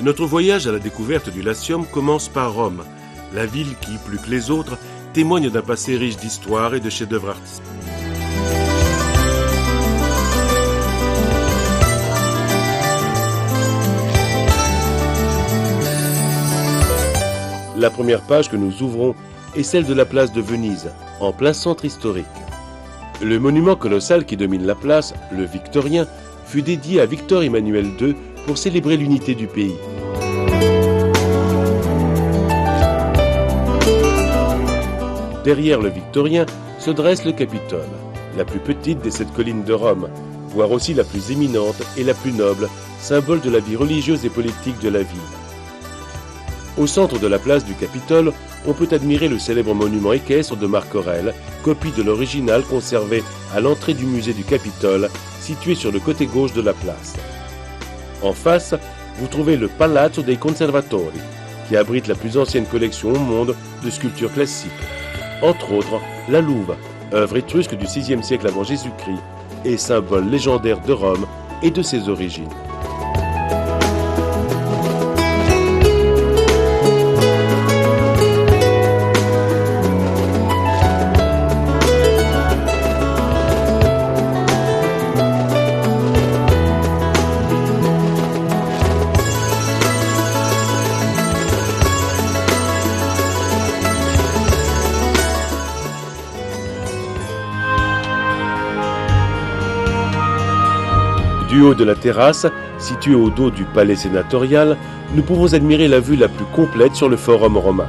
Notre voyage à la découverte du Latium commence par Rome, la ville qui, plus que les autres, témoigne d'un passé riche d'histoire et de chefs-d'œuvre artistiques. La première page que nous ouvrons est celle de la place de Venise, en plein centre historique. Le monument colossal qui domine la place, le Victorien, fut dédié à Victor Emmanuel II pour célébrer l'unité du pays. Derrière le Victorien se dresse le Capitole, la plus petite des 7 collines de Rome, voire aussi la plus éminente et la plus noble, symbole de la vie religieuse et politique de la ville. Au centre de la place du Capitole, on peut admirer le célèbre monument équestre de Marc Aurèle, copie de l'original conservé à l'entrée du musée du Capitole, situé sur le côté gauche de la place. En face, vous trouvez le Palazzo dei Conservatori, qui abrite la plus ancienne collection au monde de sculptures classiques. Entre autres, la Louve, œuvre étrusque du VIe siècle avant Jésus-Christ, et symbole légendaire de Rome et de ses origines. Du haut de la terrasse, située au dos du palais sénatorial, nous pouvons admirer la vue la plus complète sur le Forum romain,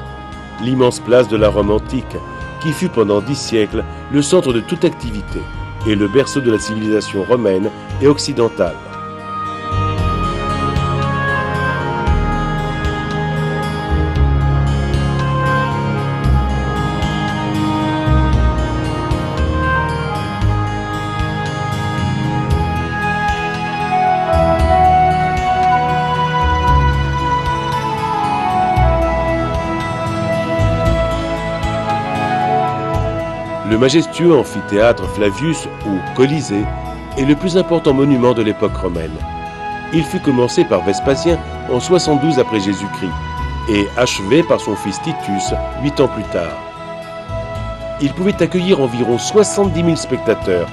l'immense place de la Rome antique, qui fut pendant 10 siècles le centre de toute activité et le berceau de la civilisation romaine et occidentale. Le majestueux amphithéâtre Flavius, ou Colisée, est le plus important monument de l'époque romaine. Il fut commencé par Vespasien en 72 après Jésus-Christ et achevé par son fils Titus 8 ans plus tard. Il pouvait accueillir environ 70 000 spectateurs.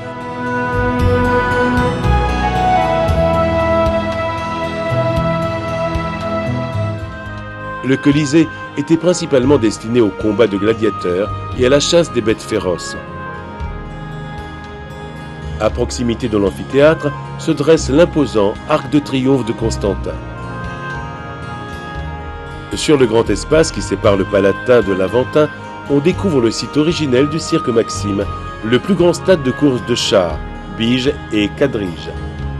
Le Colisée était principalement destiné aux combats de gladiateurs et à la chasse des bêtes féroces. À proximité de l'amphithéâtre se dresse l'imposant arc de triomphe de Constantin. Sur le grand espace qui sépare le Palatin de l'Aventin, on découvre le site originel du Cirque Maxime, le plus grand stade de course de chars, biges et quadriges.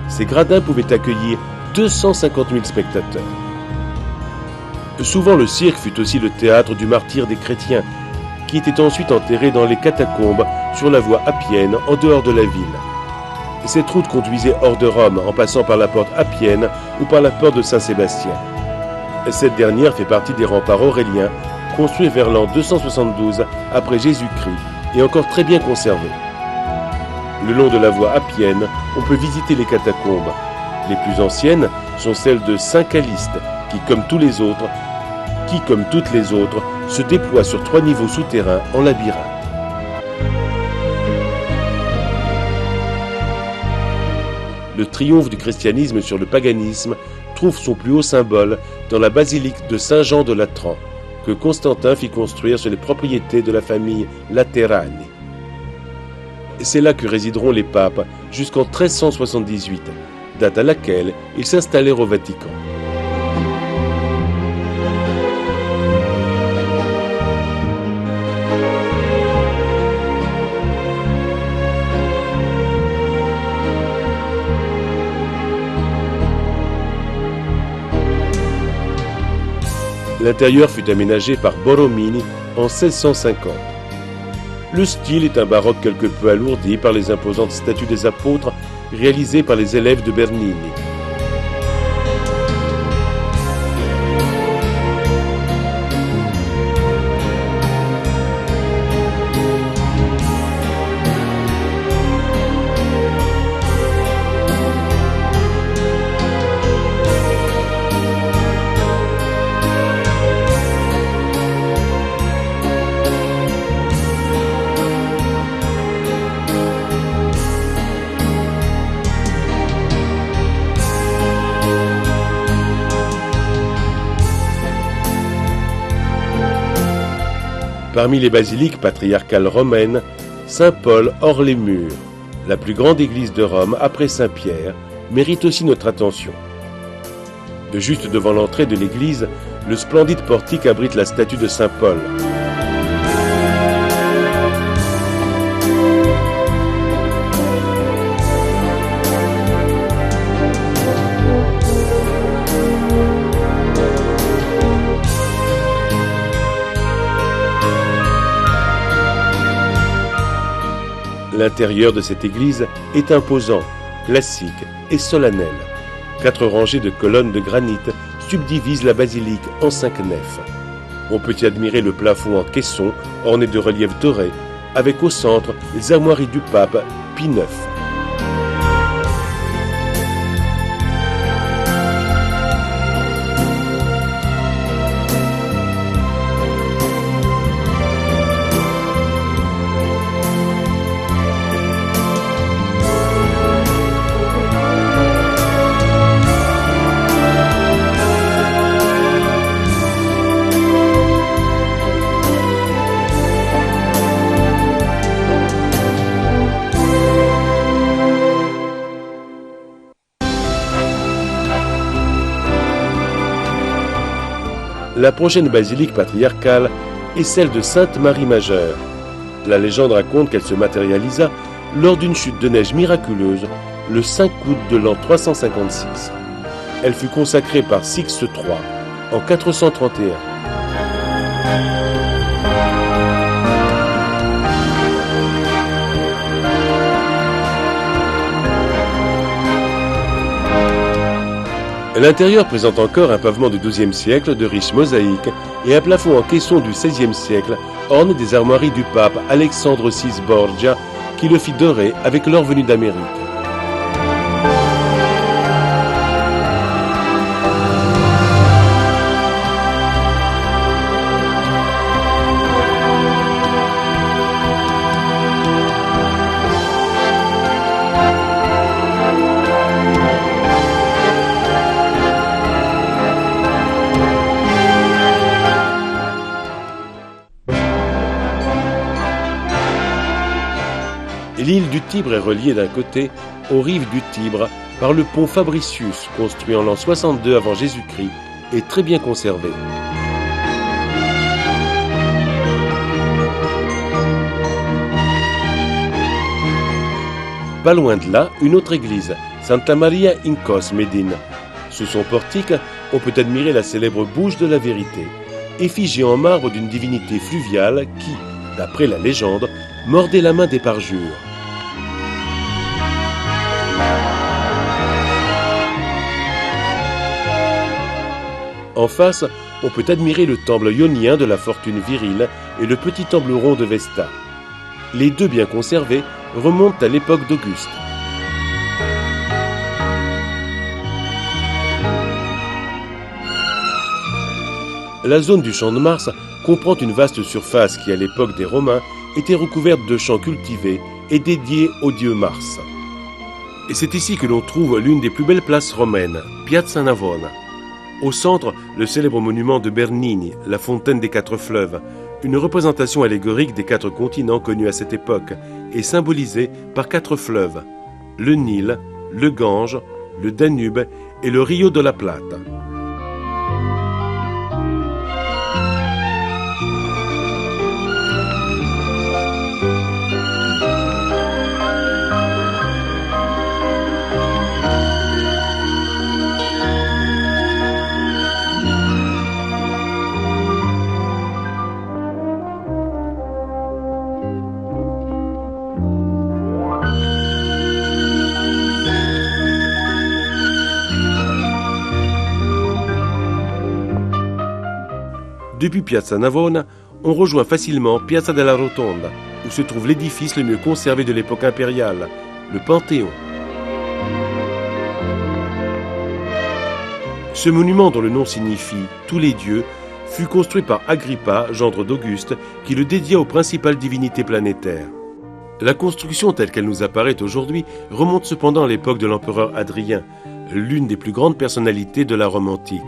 Ces gradins pouvaient accueillir 250 000 spectateurs. Souvent, le cirque fut aussi le théâtre du martyre des chrétiens, qui étaient ensuite enterrés dans les catacombes sur la voie appienne en dehors de la ville. Cette route conduisait hors de Rome en passant par la porte appienne ou par la porte de Saint-Sébastien. Cette dernière fait partie des remparts auréliens construits vers l'an 272 après Jésus-Christ et encore très bien conservés. Le long de la voie appienne, on peut visiter les catacombes. Les plus anciennes sont celles de Saint-Caliste, qui, comme toutes les autres, se déploie sur 3 niveaux souterrains en labyrinthe. Le triomphe du christianisme sur le paganisme trouve son plus haut symbole dans la basilique de Saint-Jean de Latran, que Constantin fit construire sur les propriétés de la famille Laterani. C'est là que résideront les papes jusqu'en 1378, date à laquelle ils s'installèrent au Vatican. L'intérieur fut aménagé par Borromini en 1650. Le style est un baroque quelque peu alourdi par les imposantes statues des apôtres réalisées par les élèves de Bernini. Parmi les basiliques patriarcales romaines, Saint-Paul hors les murs, la plus grande église de Rome après Saint-Pierre, mérite aussi notre attention. Juste devant l'entrée de l'église, le splendide portique abrite la statue de Saint-Paul. L'intérieur de cette église est imposant, classique et solennel. 4 rangées de colonnes de granit subdivisent la basilique en 5 nefs. On peut y admirer le plafond en caisson orné de reliefs dorés, avec au centre les armoiries du pape Pie IX. La prochaine basilique patriarcale est celle de Sainte-Marie Majeure. La légende raconte qu'elle se matérialisa lors d'une chute de neige miraculeuse le 5 août de l'an 356. Elle fut consacrée par Sixte III en 431. L'intérieur présente encore un pavement du XIIe siècle de riches mosaïques et un plafond en caisson du XVIe siècle orné des armoiries du pape Alexandre VI Borgia qui le fit dorer avec l'or venu d'Amérique. L'île du Tibre est reliée d'un côté aux rives du Tibre par le pont Fabricius, construit en l'an 62 avant Jésus-Christ et très bien conservé. Pas loin de là, une autre église, Santa Maria in Cos Medin. Sous son portique, on peut admirer la célèbre bouche de la vérité, effigie en marbre d'une divinité fluviale qui, d'après la légende, mordait la main des parjures. En face, on peut admirer le temple ionien de la fortune virile et le petit temple rond de Vesta. Les deux bien conservés remontent à l'époque d'Auguste. La zone du champ de Mars comprend une vaste surface qui, à l'époque des Romains, était recouverte de champs cultivés et dédiés au dieu Mars. Et c'est ici que l'on trouve l'une des plus belles places romaines, Piazza Navona. Au centre, le célèbre monument de Bernini, la fontaine des 4 fleuves, une représentation allégorique des 4 continents connus à cette époque et symbolisée par 4 fleuves, le Nil, le Gange, le Danube et le Rio de la Plata. Depuis Piazza Navona, on rejoint facilement Piazza della Rotonda, où se trouve l'édifice le mieux conservé de l'époque impériale, le Panthéon. Ce monument, dont le nom signifie « tous les dieux », fut construit par Agrippa, gendre d'Auguste, qui le dédia aux principales divinités planétaires. La construction telle qu'elle nous apparaît aujourd'hui remonte cependant à l'époque de l'empereur Hadrien, l'une des plus grandes personnalités de la Rome antique.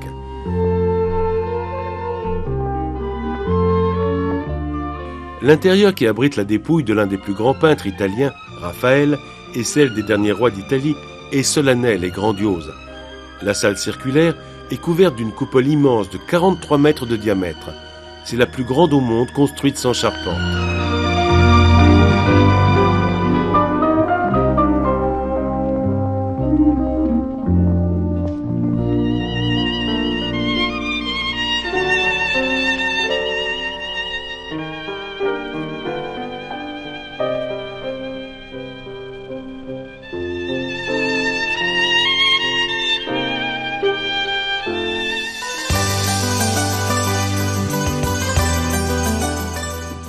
L'intérieur, qui abrite la dépouille de l'un des plus grands peintres italiens, Raphaël, et celle des derniers rois d'Italie, est solennel et grandiose. La salle circulaire est couverte d'une coupole immense de 43 mètres de diamètre. C'est la plus grande au monde construite sans charpente.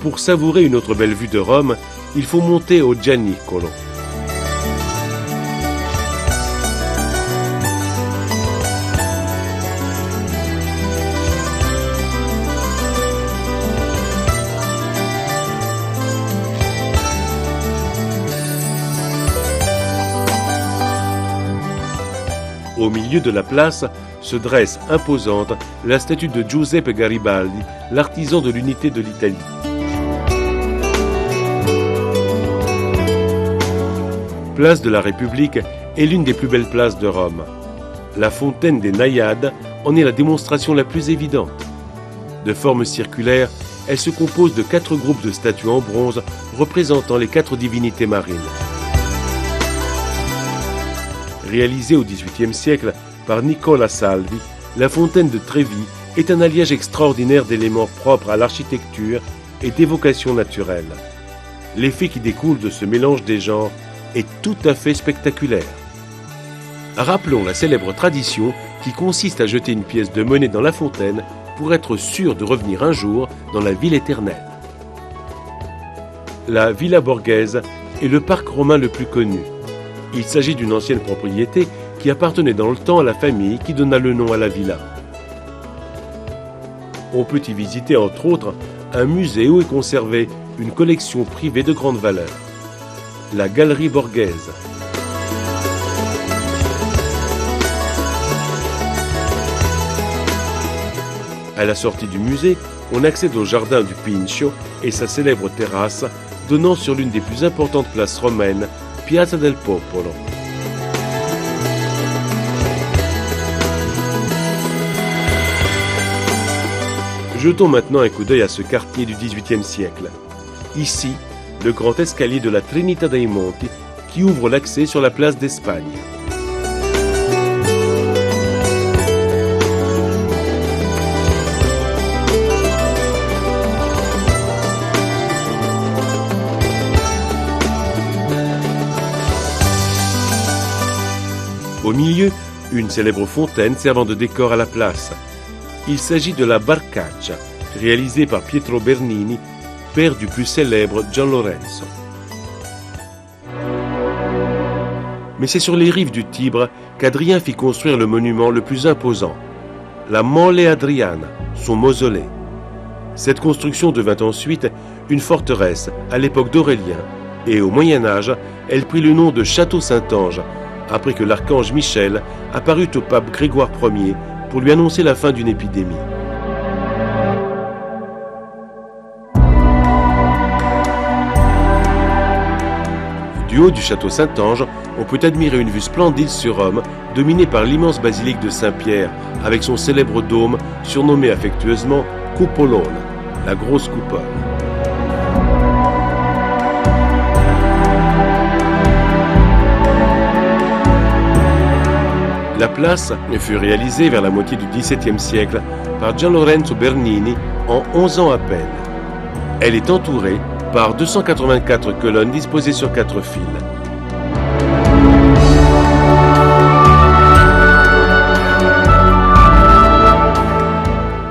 Pour savourer une autre belle vue de Rome, il faut monter au Gianicolo. Au milieu de la place se dresse imposante la statue de Giuseppe Garibaldi, l'artisan de l'unité de l'Italie. Place de la République est l'une des plus belles places de Rome. La fontaine des Naïades en est la démonstration la plus évidente. De forme circulaire, elle se compose de 4 groupes de statues en bronze représentant les 4 divinités marines. Réalisée au XVIIIe siècle par Nicola Salvi, la fontaine de Trevi est un alliage extraordinaire d'éléments propres à l'architecture et d'évocation naturelle. L'effet qui découle de ce mélange des genres est tout à fait spectaculaire. Rappelons la célèbre tradition qui consiste à jeter une pièce de monnaie dans la fontaine pour être sûr de revenir un jour dans la ville éternelle. La Villa Borghese est le parc romain le plus connu. Il s'agit d'une ancienne propriété qui appartenait dans le temps à la famille qui donna le nom à la villa. On peut y visiter entre autres un musée où est conservée une collection privée de grande valeur. La Galerie Borghese. À la sortie du musée, on accède au jardin du Pincio et sa célèbre terrasse donnant sur l'une des plus importantes places romaines, Piazza del Popolo. Jetons maintenant un coup d'œil à ce quartier du XVIIIe siècle. Ici, le grand escalier de la Trinità dei Monti qui ouvre l'accès sur la place d'Espagne. Au milieu, une célèbre fontaine servant de décor à la place. Il s'agit de la Barcaccia, réalisée par Pietro Bernini, père du plus célèbre Gian Lorenzo. Mais c'est sur les rives du Tibre qu'Adrien fit construire le monument le plus imposant, la Mole Adriana, son mausolée. Cette construction devint ensuite une forteresse à l'époque d'Aurélien, et au Moyen-Âge, elle prit le nom de Château Saint-Ange, après que l'archange Michel apparut au pape Grégoire Ier pour lui annoncer la fin d'une épidémie. Du haut du château Saint-Ange, on peut admirer une vue splendide sur Rome, dominée par l'immense basilique de Saint-Pierre, avec son célèbre dôme, surnommé affectueusement Cupolone, la grosse coupole. La place fut réalisée vers la moitié du XVIIe siècle par Gian Lorenzo Bernini en 11 ans à peine. Elle est entourée par 284 colonnes disposées sur 4 fils.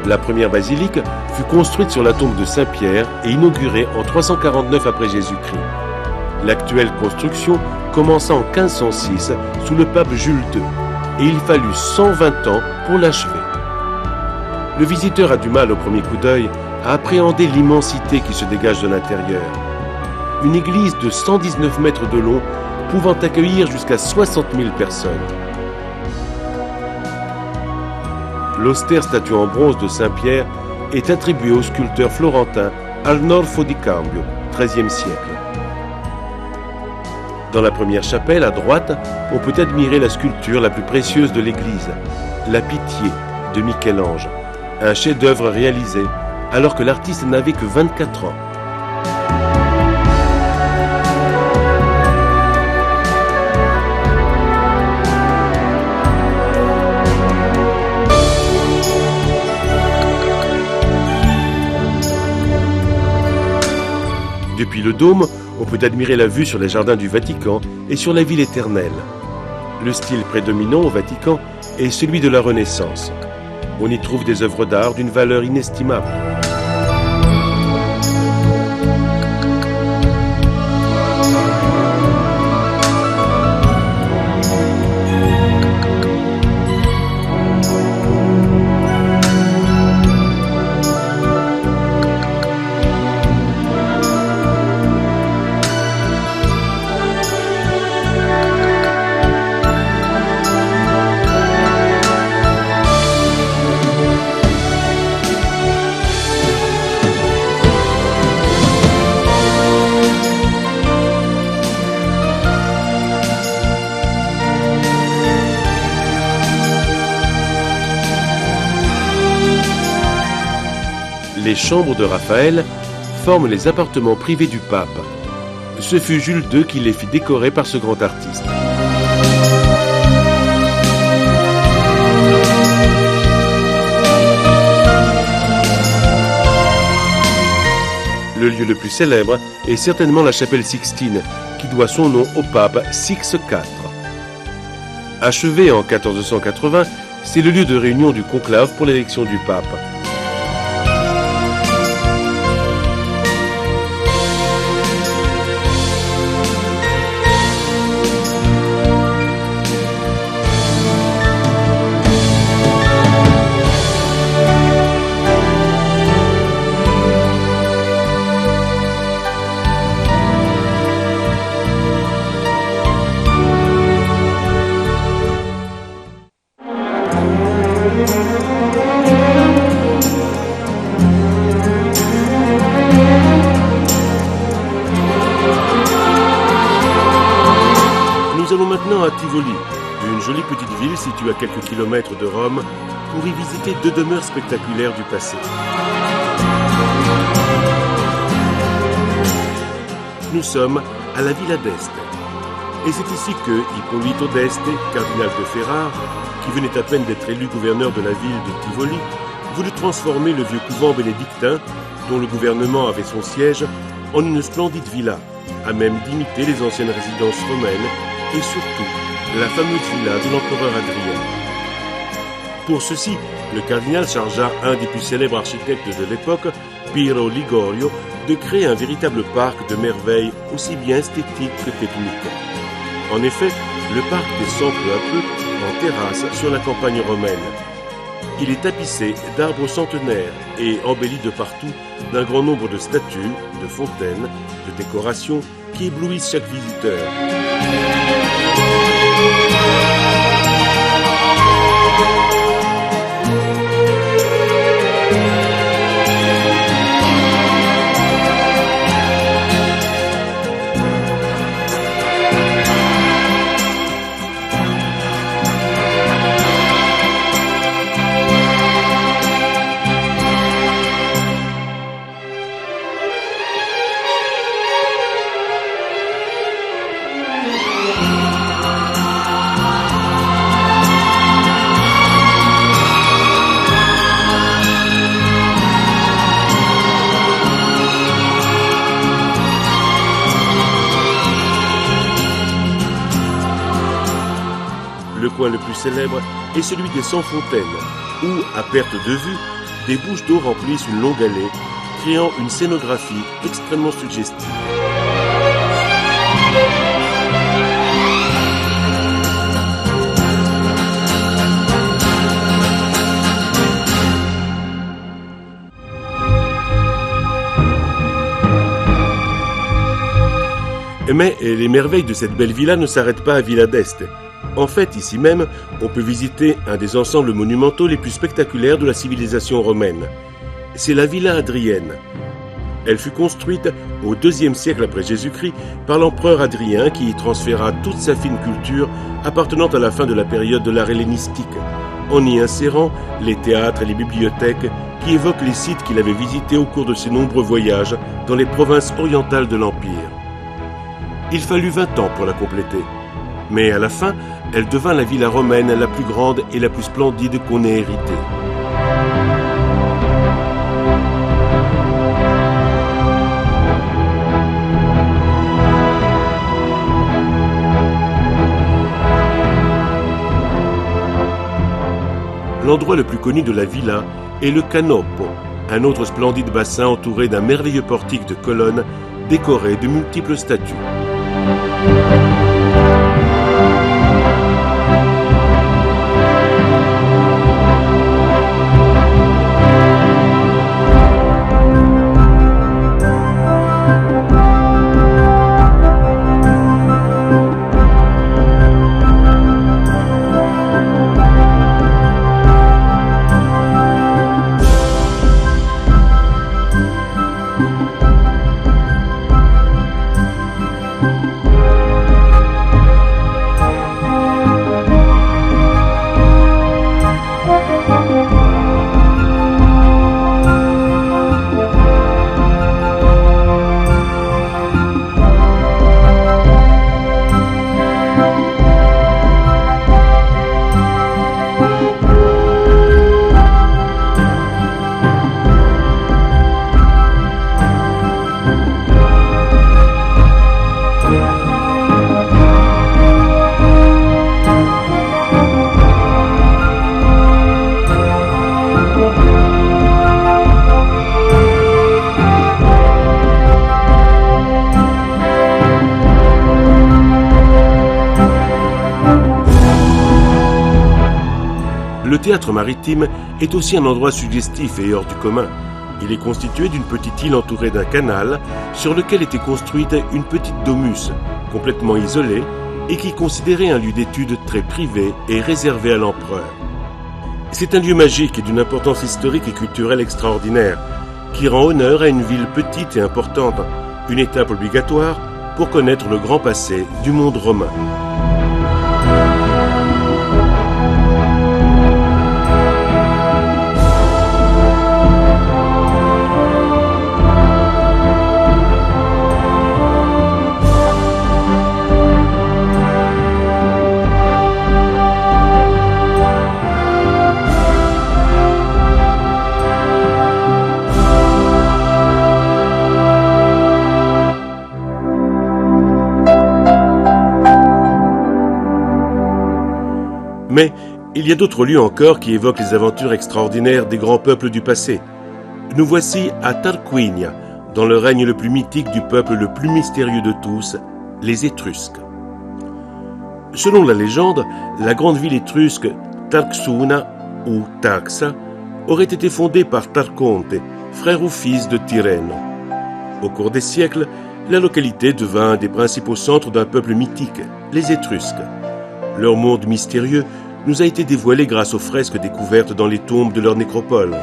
La première basilique fut construite sur la tombe de Saint-Pierre et inaugurée en 349 après Jésus-Christ. L'actuelle construction commença en 1506 sous le pape Jules II et il fallut 120 ans pour l'achever. Le visiteur a du mal au premier coup d'œil à appréhender l'immensité qui se dégage de l'intérieur. Une église de 119 mètres de long pouvant accueillir jusqu'à 60 000 personnes. L'austère statue en bronze de Saint-Pierre est attribuée au sculpteur florentin Arnolfo di Cambio, XIIIe siècle. Dans la première chapelle, à droite, on peut admirer la sculpture la plus précieuse de l'église, la Pitié de Michel-Ange, un chef-d'œuvre réalisé alors que l'artiste n'avait que 24 ans. Depuis le dôme, on peut admirer la vue sur les jardins du Vatican et sur la ville éternelle. Le style prédominant au Vatican est celui de la Renaissance. On y trouve des œuvres d'art d'une valeur inestimable. Les chambres de Raphaël forment les appartements privés du pape. Ce fut Jules II qui les fit décorer par ce grand artiste. Le lieu le plus célèbre est certainement la chapelle Sixtine, qui doit son nom au pape Six IV. Achevé en 1480, c'est le lieu de réunion du conclave pour l'élection du pape. Nous allons maintenant à Tivoli, une jolie petite ville située à quelques kilomètres de Rome, pour y visiter deux demeures spectaculaires du passé. Nous sommes à la Villa d'Este. Et c'est ici que Ippolito d'Este, cardinal de Ferrare, qui venait à peine d'être élu gouverneur de la ville de Tivoli, voulut transformer le vieux couvent bénédictin, dont le gouvernement avait son siège, en une splendide villa, à même d'imiter les anciennes résidences romaines et surtout la fameuse villa de l'empereur Adrien. Pour ceci, le cardinal chargea un des plus célèbres architectes de l'époque, Piero Ligorio, de créer un véritable parc de merveilles aussi bien esthétiques que techniques. En effet, le parc descend peu à peu en terrasse sur la campagne romaine. Il est tapissé d'arbres centenaires et embelli de partout d'un grand nombre de statues, de fontaines, de décorations qui éblouissent chaque visiteur. Le coin le plus célèbre est celui des 100 fontaines, où, à perte de vue, des bouches d'eau remplissent une longue allée, créant une scénographie extrêmement suggestive. Mais les merveilles de cette belle villa ne s'arrêtent pas à Villa d'Este. En fait, ici même, on peut visiter un des ensembles monumentaux les plus spectaculaires de la civilisation romaine. C'est la Villa Adrienne. Elle fut construite au IIe siècle après Jésus-Christ par l'empereur Hadrien qui y transféra toute sa fine culture appartenant à la fin de la période de l'art hellénistique, en y insérant les théâtres et les bibliothèques qui évoquent les sites qu'il avait visités au cours de ses nombreux voyages dans les provinces orientales de l'Empire. Il fallut 20 ans pour la compléter, mais à la fin, elle devint la villa romaine la plus grande et la plus splendide qu'on ait héritée. L'endroit le plus connu de la villa est le Canoppo, un autre splendide bassin entouré d'un merveilleux portique de colonnes décoré de multiples statues. Le théâtre maritime est aussi un endroit suggestif et hors du commun. Il est constitué d'une petite île entourée d'un canal sur lequel était construite une petite domus, complètement isolée et qui est considérée un lieu d'étude très privé et réservé à l'empereur. C'est un lieu magique et d'une importance historique et culturelle extraordinaire qui rend honneur à une ville petite et importante, une étape obligatoire pour connaître le grand passé du monde romain. Mais il y a d'autres lieux encore qui évoquent les aventures extraordinaires des grands peuples du passé. Nous voici à Tarquinia, dans le règne le plus mythique du peuple le plus mystérieux de tous, les Étrusques. Selon la légende, la grande ville étrusque Tarxuna ou Tarxa aurait été fondée par Tarconte, frère ou fils de Tyrrhéno. Au cours des siècles, la localité devint un des principaux centres d'un peuple mythique, les Étrusques. Leur monde mystérieux nous a été dévoilé grâce aux fresques découvertes dans les tombes de leur nécropole.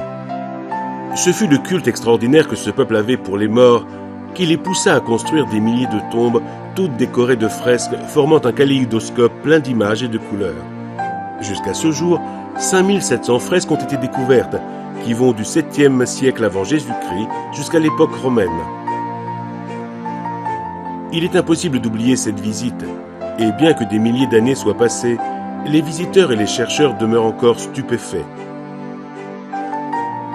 Ce fut le culte extraordinaire que ce peuple avait pour les morts qui les poussa à construire des milliers de tombes, toutes décorées de fresques formant un kaléidoscope plein d'images et de couleurs. Jusqu'à ce jour, 5700 fresques ont été découvertes, qui vont du 7e siècle avant Jésus-Christ jusqu'à l'époque romaine. Il est impossible d'oublier cette visite, et bien que des milliers d'années soient passées, les visiteurs et les chercheurs demeurent encore stupéfaits.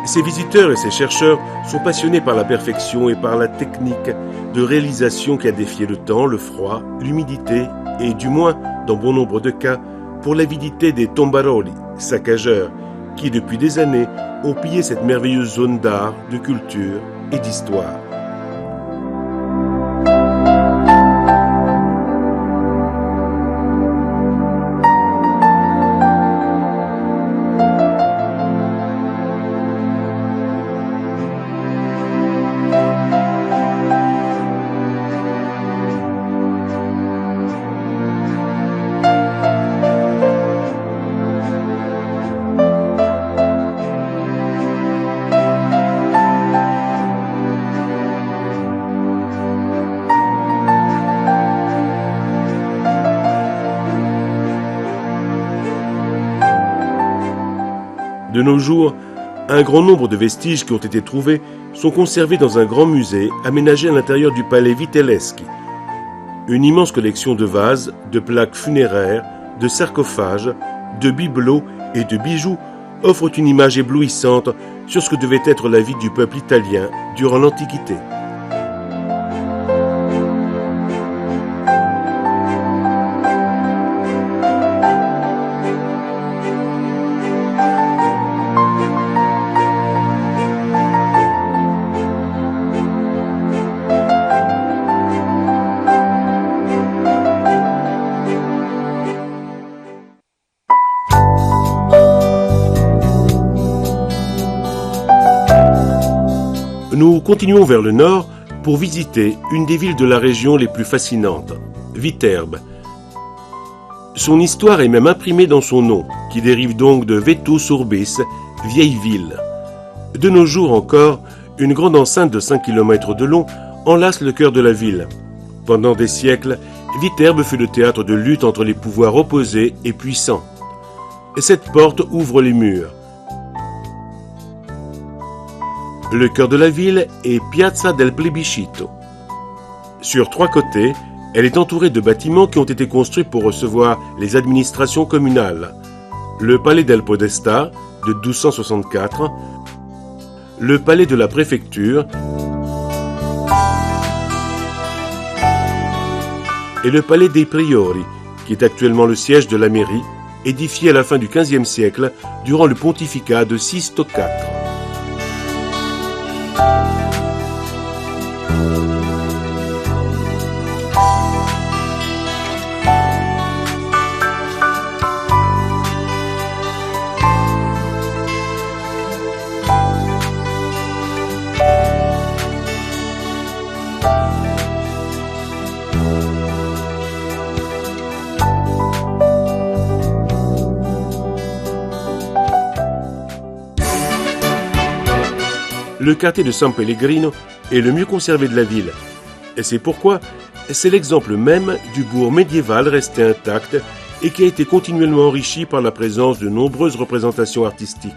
Ces visiteurs et ces chercheurs sont passionnés par la perfection et par la technique de réalisation qui a défié le temps, le froid, l'humidité et, du moins, dans bon nombre de cas, pour l'avidité des tombaroli, saccageurs, qui depuis des années ont pillé cette merveilleuse zone d'art, de culture et d'histoire. De nos jours, un grand nombre de vestiges qui ont été trouvés sont conservés dans un grand musée aménagé à l'intérieur du palais Vitelleschi. Une immense collection de vases, de plaques funéraires, de sarcophages, de bibelots et de bijoux offrent une image éblouissante sur ce que devait être la vie du peuple italien durant l'Antiquité. Nous continuons vers le nord pour visiter une des villes de la région les plus fascinantes, Viterbe. Son histoire est même imprimée dans son nom, qui dérive donc de Vetus Urbis, vieille ville. De nos jours encore, une grande enceinte de 5 km de long enlace le cœur de la ville. Pendant des siècles, Viterbe fut le théâtre de lutte entre les pouvoirs opposés et puissants. Et cette porte ouvre les murs. Le cœur de la ville est Piazza del Plebiscito. Sur 3 côtés, elle est entourée de bâtiments qui ont été construits pour recevoir les administrations communales. Le palais del Podesta, de 1264, le palais de la préfecture et le palais dei Priori, qui est actuellement le siège de la mairie, édifié à la fin du XVe siècle durant le pontificat de Sisto IV. Le quartier de San Pellegrino est le mieux conservé de la ville. Et c'est pourquoi c'est l'exemple même du bourg médiéval resté intact et qui a été continuellement enrichi par la présence de nombreuses représentations artistiques.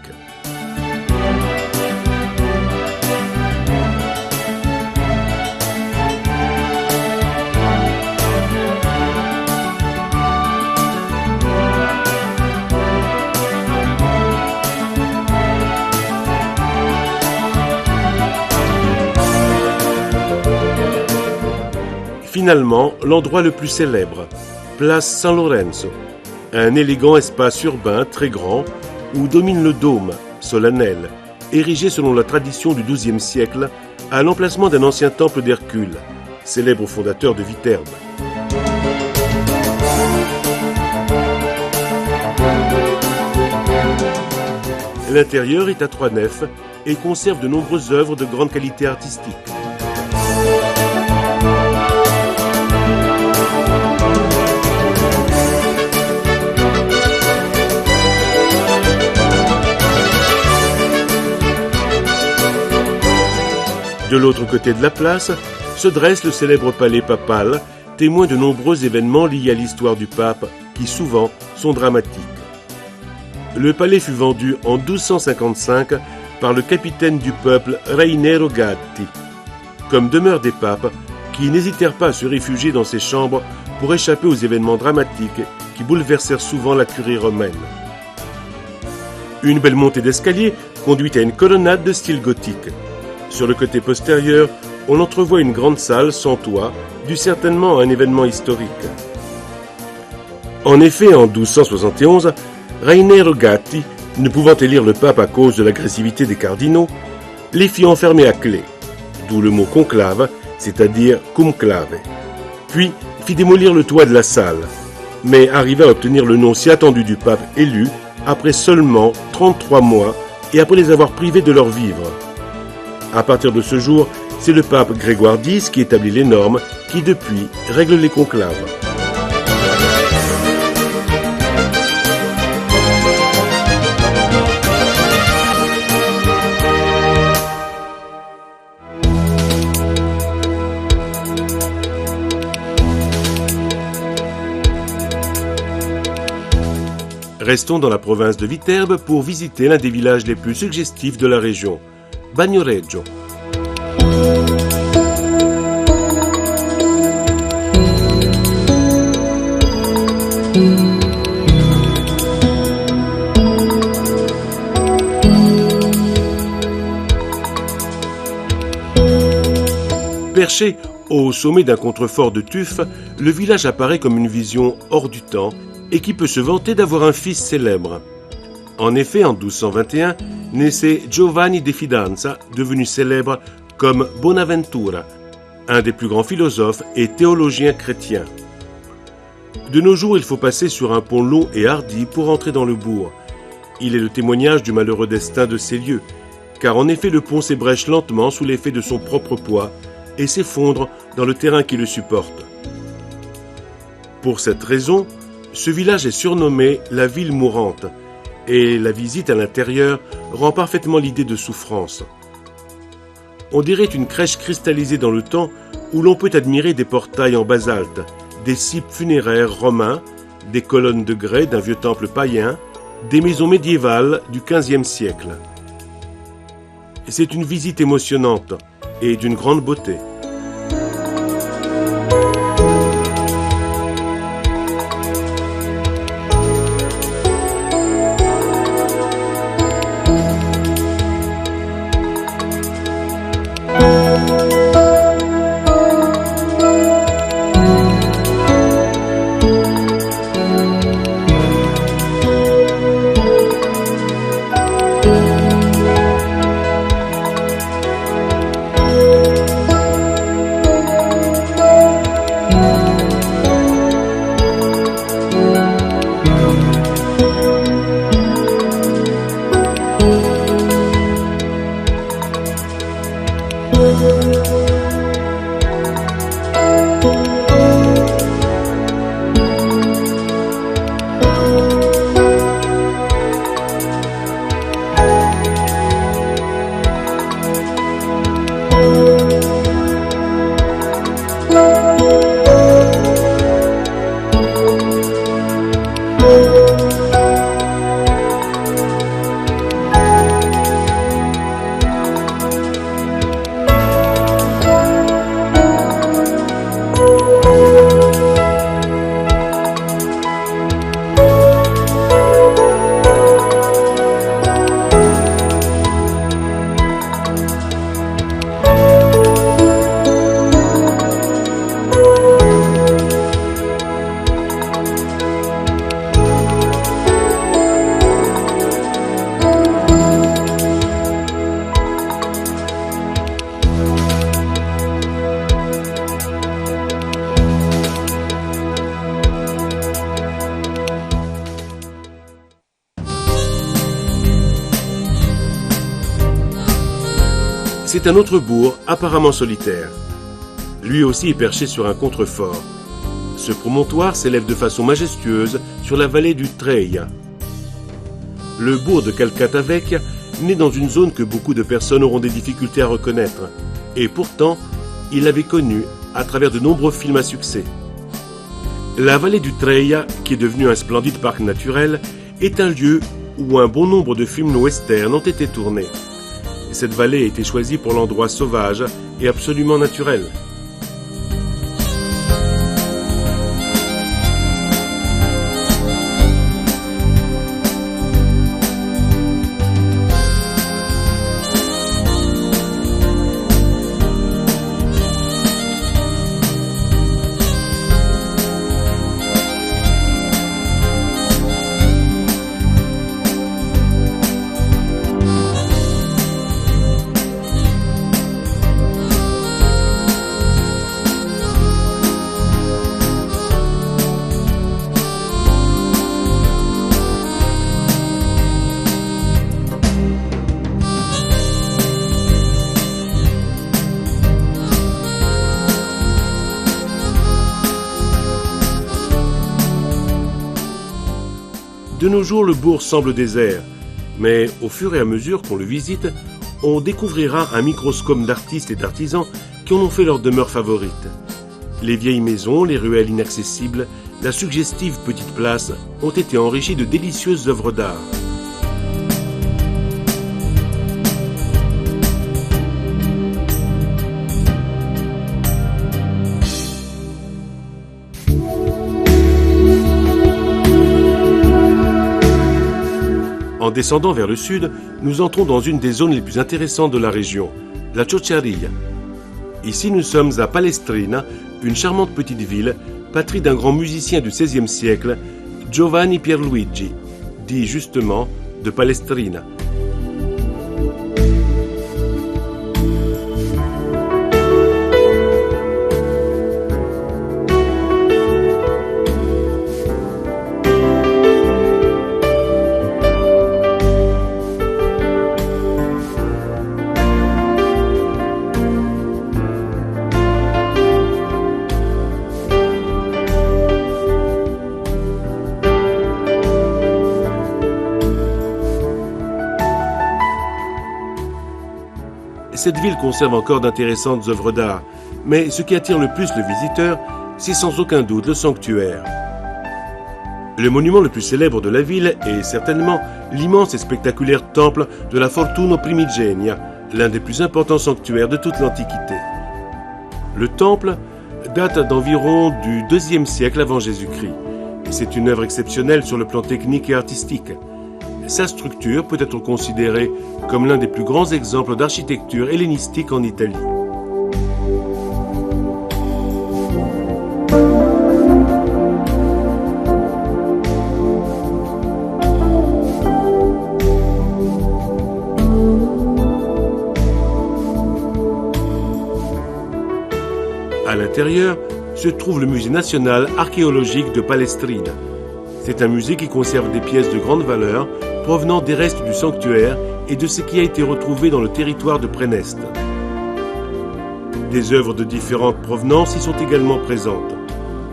Finalement, l'endroit le plus célèbre, place San Lorenzo, un élégant espace urbain très grand où domine le dôme solennel, érigé selon la tradition du XIIe siècle à l'emplacement d'un ancien temple d'Hercule, célèbre fondateur de Viterbe. L'intérieur est à 3 nefs et conserve de nombreuses œuvres de grande qualité artistique. De l'autre côté de la place se dresse le célèbre palais papal, témoin de nombreux événements liés à l'histoire du pape, qui souvent sont dramatiques. Le palais fut vendu en 1255 par le capitaine du peuple Rainero Gatti, comme demeure des papes qui n'hésitèrent pas à se réfugier dans ses chambres pour échapper aux événements dramatiques qui bouleversèrent souvent la curie romaine. Une belle montée d'escalier conduit à une colonnade de style gothique. Sur le côté postérieur, on entrevoit une grande salle sans toit, due certainement à un événement historique. En effet, en 1271, Rainero Gatti, ne pouvant élire le pape à cause de l'agressivité des cardinaux, les fit enfermer à clé, d'où le mot conclave, c'est-à-dire cum clave. Puis fit démolir le toit de la salle, mais arriva à obtenir le nom si attendu du pape élu après seulement 33 mois et après les avoir privés de leur vivre. À partir de ce jour, c'est le pape Grégoire X qui établit les normes, qui depuis règle les conclaves. Restons dans la province de Viterbe pour visiter l'un des villages les plus suggestifs de la région, Bagnoregio. Perché au sommet d'un contrefort de tuf, le village apparaît comme une vision hors du temps et qui peut se vanter d'avoir un fils célèbre. En effet, en 1221, naissait Giovanni de Fidanza, devenu célèbre comme Bonaventura, un des plus grands philosophes et théologiens chrétiens. De nos jours, il faut passer sur un pont long et hardi pour entrer dans le bourg. Il est le témoignage du malheureux destin de ces lieux, car en effet le pont s'ébrèche lentement sous l'effet de son propre poids et s'effondre dans le terrain qui le supporte. Pour cette raison, ce village est surnommé la ville mourante, et la visite à l'intérieur rend parfaitement l'idée de souffrance. On dirait une crèche cristallisée dans le temps où l'on peut admirer des portails en basalte, des cipes funéraires romains, des colonnes de grès d'un vieux temple païen, des maisons médiévales du XVe siècle. C'est une visite émotionnante et d'une grande beauté. C'est un autre bourg apparemment solitaire. Lui aussi est perché sur un contrefort. Ce promontoire s'élève de façon majestueuse sur la vallée du Treia. Le bourg de Calcatavecchia naît dans une zone que beaucoup de personnes auront des difficultés à reconnaître. Et pourtant, il l'avait connu à travers de nombreux films à succès. La vallée du Treia, qui est devenue un splendide parc naturel, est un lieu où un bon nombre de films western ont été tournés. Cette vallée a été choisie pour l'endroit sauvage et absolument naturel. De nos jours, le bourg semble désert, mais au fur et à mesure qu'on le visite, on découvrira un microscope d'artistes et d'artisans qui en ont fait leur demeure favorite. Les vieilles maisons, les ruelles inaccessibles, la suggestive petite place ont été enrichies de délicieuses œuvres d'art. En descendant vers le sud, nous entrons dans une des zones les plus intéressantes de la région, la Ciociaria. Ici, nous sommes à Palestrina, une charmante petite ville, patrie d'un grand musicien du XVIe siècle, Giovanni Pierluigi, dit justement de Palestrina. Cette ville conserve encore d'intéressantes œuvres d'art, mais ce qui attire le plus le visiteur, c'est sans aucun doute le sanctuaire. Le monument le plus célèbre de la ville est certainement l'immense et spectaculaire temple de la Fortuno Primigenia, l'un des plus importants sanctuaires de toute l'Antiquité. Le temple date d'environ du IIe siècle avant Jésus-Christ, et c'est une œuvre exceptionnelle sur le plan technique et artistique. Sa structure peut être considérée comme l'un des plus grands exemples d'architecture hellénistique en Italie. À l'intérieur se trouve le musée national archéologique de Palestrina. C'est un musée qui conserve des pièces de grande valeur provenant des restes du sanctuaire et de ce qui a été retrouvé dans le territoire de Praeneste. Des œuvres de différentes provenances y sont également présentes,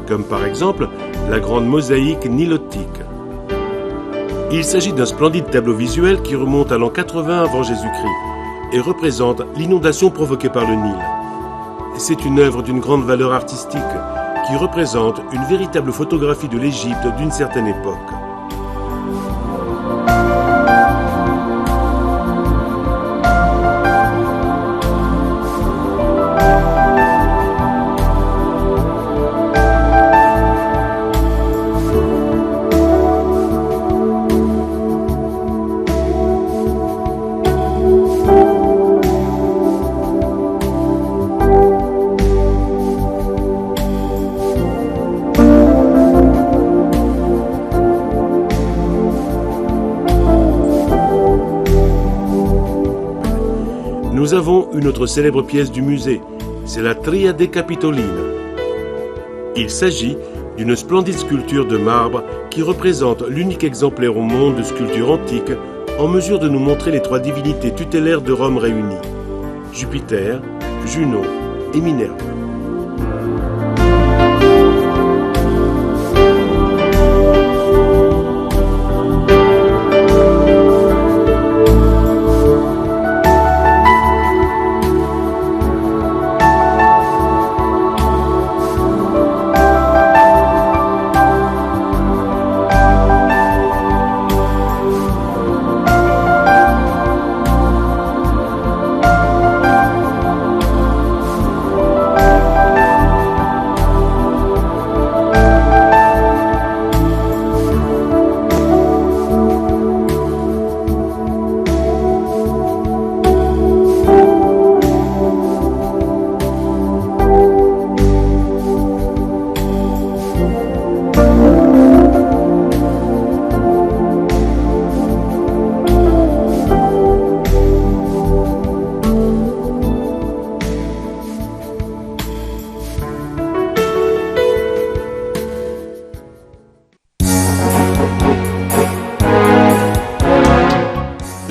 comme par exemple la grande mosaïque nilotique. Il s'agit d'un splendide tableau visuel qui remonte à l'an 80 avant Jésus-Christ et représente l'inondation provoquée par le Nil. C'est une œuvre d'une grande valeur artistique qui représente une véritable photographie de l'Égypte d'une certaine époque. Nous avons une autre célèbre pièce du musée, c'est la Triade Capitolina. Il s'agit d'une splendide sculpture de marbre qui représente l'unique exemplaire au monde de sculpture antique en mesure de nous montrer les trois divinités tutélaires de Rome réunies, Jupiter, Junon et Minerve.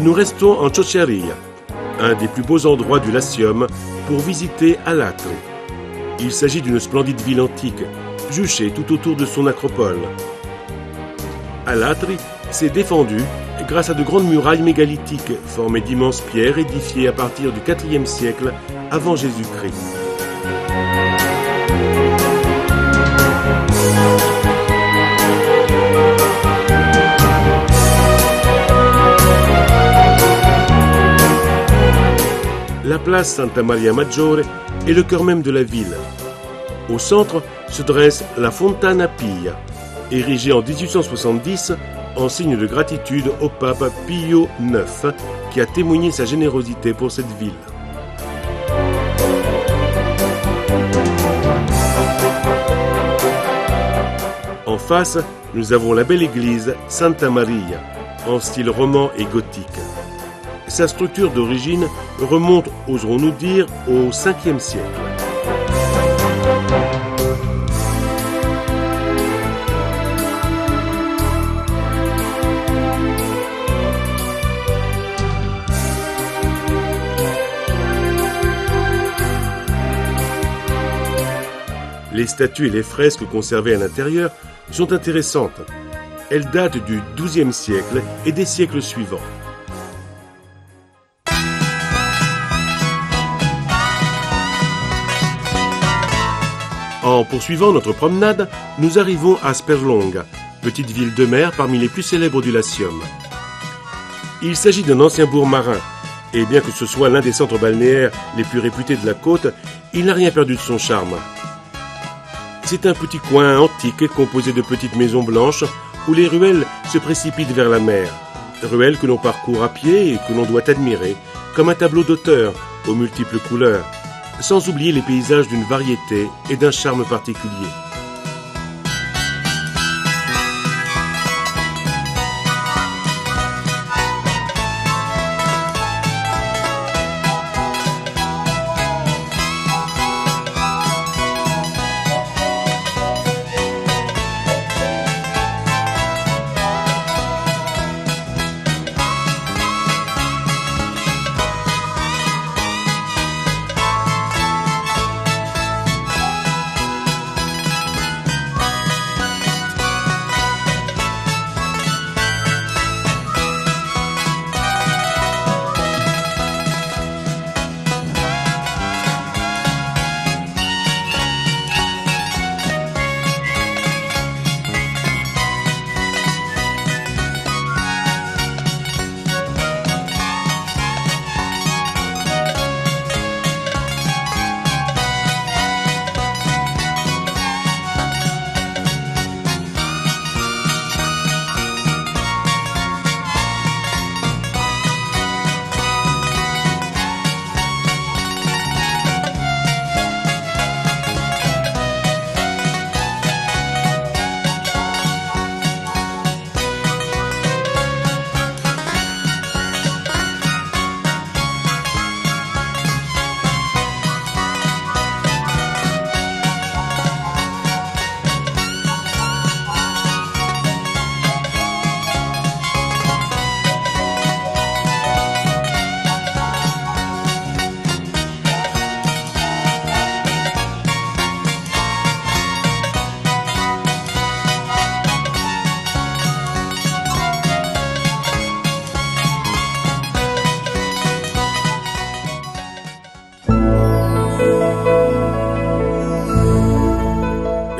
Nous restons en Ciociaria, un des plus beaux endroits du Latium, pour visiter Alatri. Il s'agit d'une splendide ville antique, juchée tout autour de son acropole. Alatri s'est défendue grâce à de grandes murailles mégalithiques formées d'immenses pierres édifiées à partir du IVe siècle avant Jésus-Christ. place Santa Maria Maggiore est le cœur même de la ville. Au centre se dresse la Fontana Pia, érigée en 1870 en signe de gratitude au pape Pio IX, qui a témoigné sa générosité pour cette ville. En face, nous avons la belle église Santa Maria, en style roman et gothique. Sa structure d'origine remonte, oserons-nous dire, au 5e siècle. Les statues et les fresques conservées à l'intérieur sont intéressantes. Elles datent du XIIe siècle et des siècles suivants. En poursuivant notre promenade, nous arrivons à Sperlonga, petite ville de mer parmi les plus célèbres du Latium. Il s'agit d'un ancien bourg marin, et bien que ce soit l'un des centres balnéaires les plus réputés de la côte, il n'a rien perdu de son charme. C'est un petit coin antique composé de petites maisons blanches où les ruelles se précipitent vers la mer. Ruelles que l'on parcourt à pied et que l'on doit admirer, comme un tableau d'auteur aux multiples couleurs, sans oublier les paysages d'une variété et d'un charme particulier.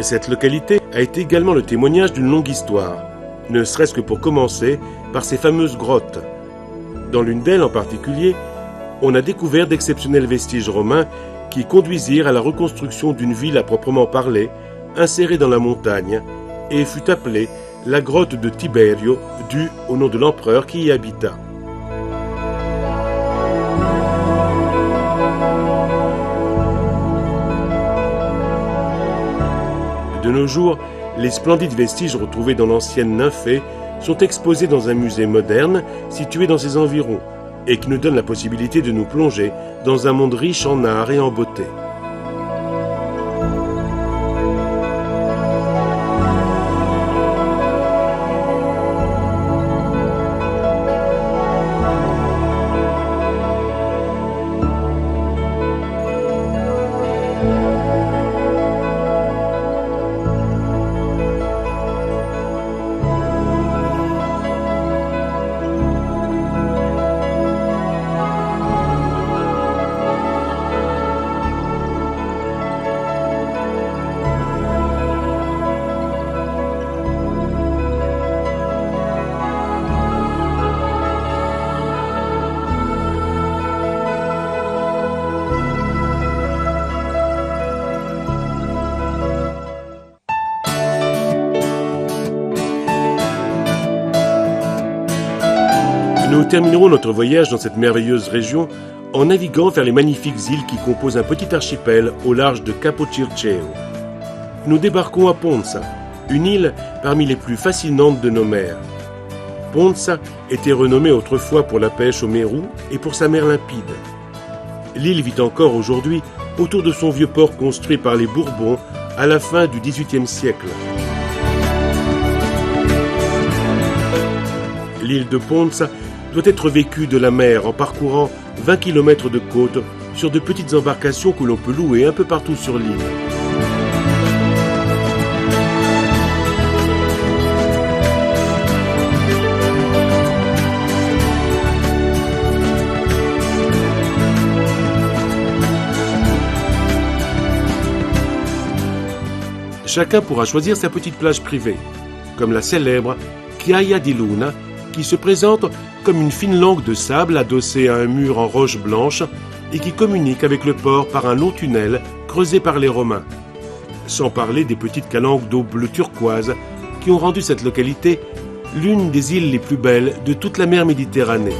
Cette localité a été également le témoignage d'une longue histoire, ne serait-ce que pour commencer par ces fameuses grottes. Dans l'une d'elles en particulier, on a découvert d'exceptionnels vestiges romains qui conduisirent à la reconstruction d'une ville à proprement parler, insérée dans la montagne, et fut appelée la grotte de Tiberio, due au nom de l'empereur qui y habita. De nos jours, les splendides vestiges retrouvés dans l'ancienne nymphée sont exposés dans un musée moderne situé dans ses environs et qui nous donne la possibilité de nous plonger dans un monde riche en art et en beauté. Nous terminerons notre voyage dans cette merveilleuse région en naviguant vers les magnifiques îles qui composent un petit archipel au large de Capo Circeo. Nous débarquons à Ponza, une île parmi les plus fascinantes de nos mers. Ponza était renommée autrefois pour la pêche au mérou et pour sa mer limpide. L'île vit encore aujourd'hui autour de son vieux port construit par les Bourbons à la fin du XVIIIe siècle. L'île de Ponza doit être vécue de la mer en parcourant 20 km de côte sur de petites embarcations que l'on peut louer un peu partout sur l'île. Chacun pourra choisir sa petite plage privée, comme la célèbre Chiaia di Luna, qui se présente comme une fine langue de sable adossée à un mur en roche blanche et qui communique avec le port par un long tunnel creusé par les Romains. Sans parler des petites calanques d'eau bleu turquoise qui ont rendu cette localité l'une des îles les plus belles de toute la mer Méditerranée.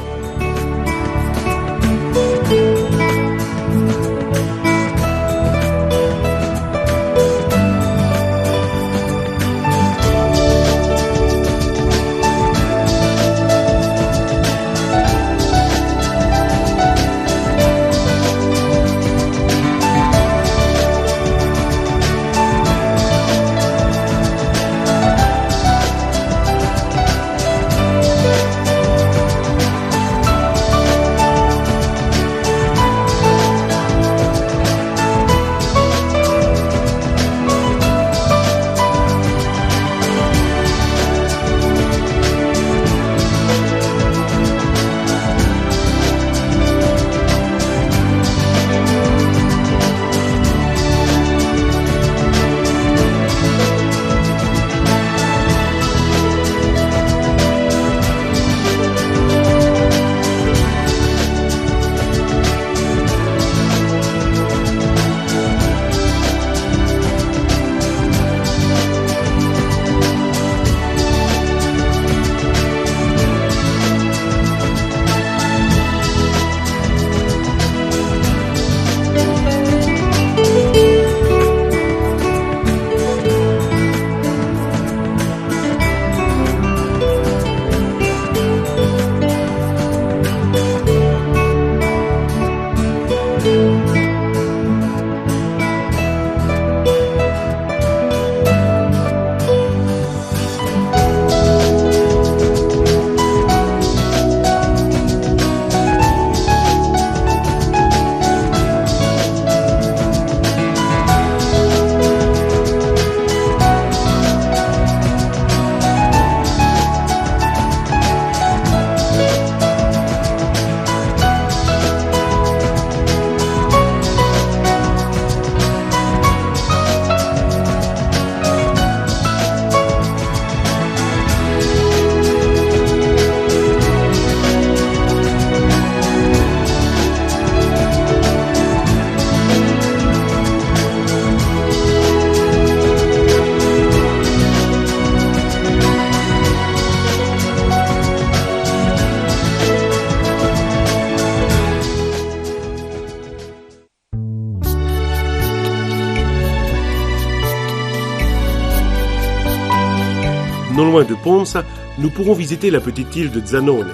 Non loin de Ponza, nous pourrons visiter la petite île de Zanone.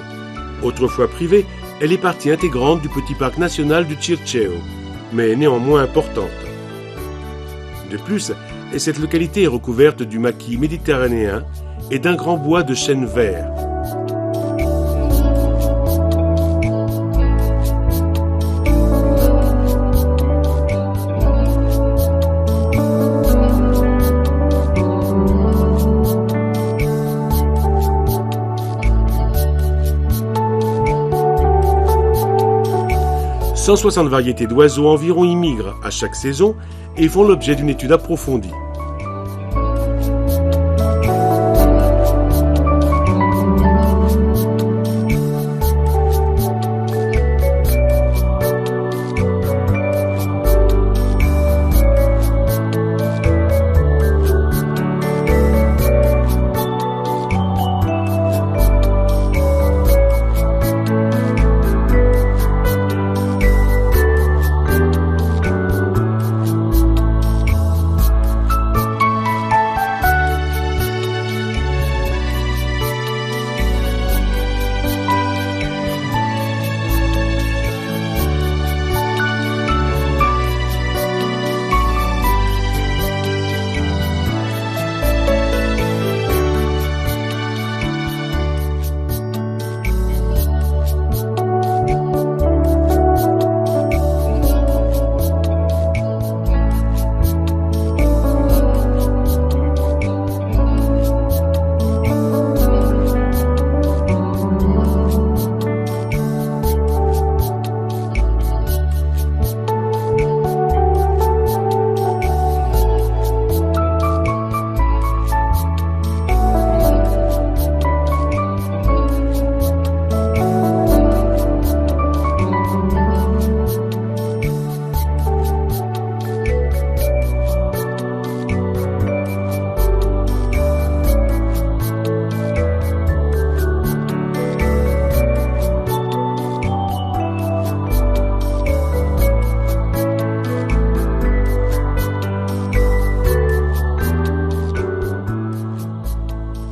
Autrefois privée, elle est partie intégrante du petit parc national du Circeo, mais néanmoins importante. De plus, cette localité est recouverte du maquis méditerranéen et d'un grand bois de chênes verts. « 160 variétés d'oiseaux environ y migrent à chaque saison et font l'objet d'une étude approfondie.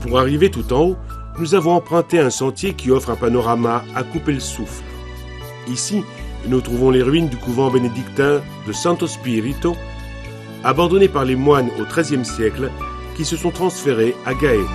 Pour arriver tout en haut, nous avons emprunté un sentier qui offre un panorama à couper le souffle. Ici, nous trouvons les ruines du couvent bénédictin de Santo Spirito, abandonné par les moines au XIIIe siècle, qui se sont transférés à Gaeta.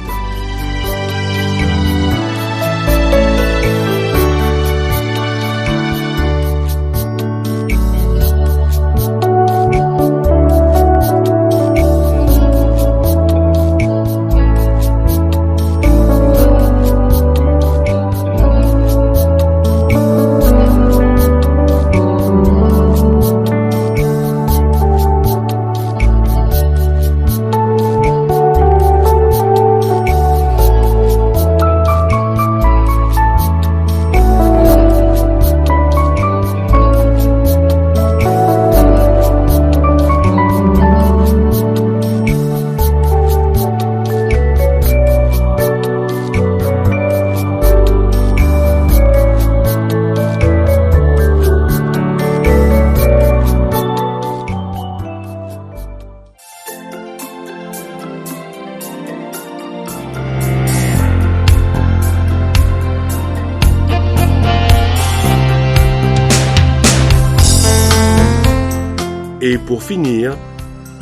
Et pour finir,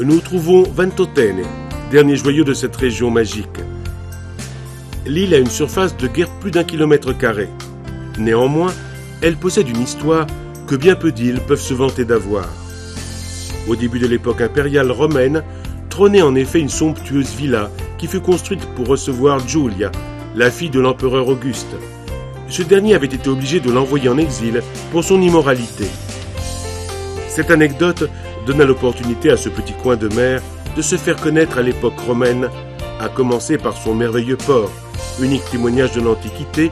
nous trouvons Ventotene, dernier joyau de cette région magique. L'île a une surface de guère plus d'1 km². Néanmoins, elle possède une histoire que bien peu d'îles peuvent se vanter d'avoir. Au début de l'époque impériale romaine, trônait en effet une somptueuse villa qui fut construite pour recevoir Julia, la fille de l'empereur Auguste. Ce dernier avait été obligé de l'envoyer en exil pour son immoralité. Cette anecdote donna l'opportunité à ce petit coin de mer de se faire connaître à l'époque romaine, à commencer par son merveilleux port, unique témoignage de l'Antiquité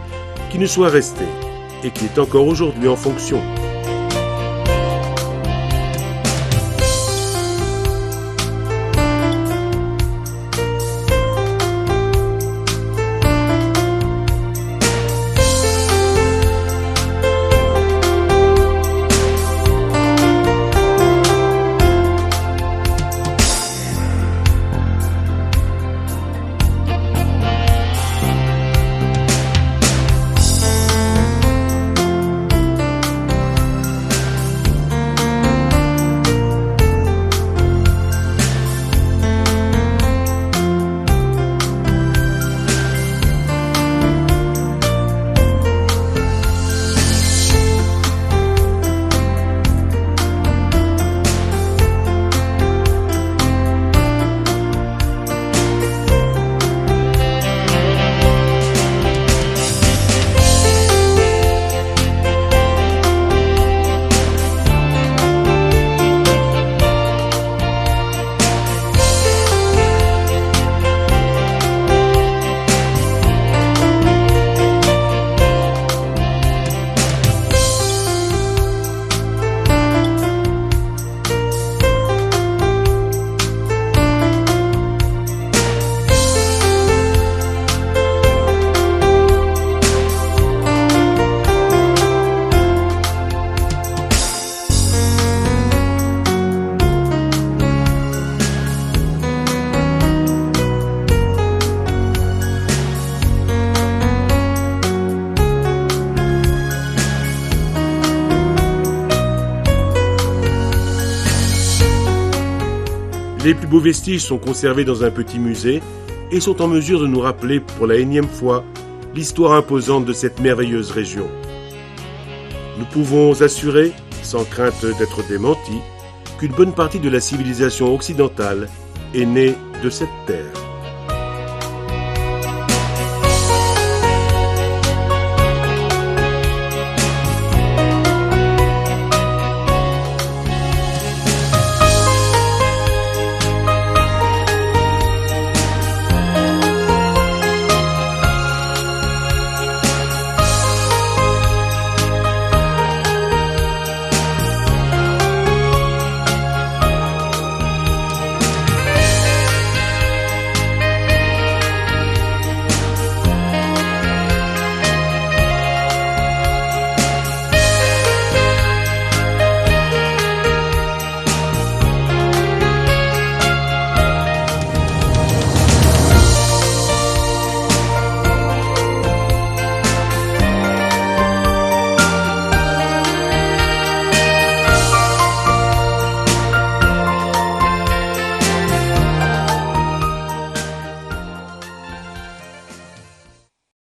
qui nous soit resté et qui est encore aujourd'hui en fonction. Les plus beaux vestiges sont conservés dans un petit musée et sont en mesure de nous rappeler pour la énième fois l'histoire imposante de cette merveilleuse région. Nous pouvons assurer, sans crainte d'être démentis, qu'une bonne partie de la civilisation occidentale est née de cette terre.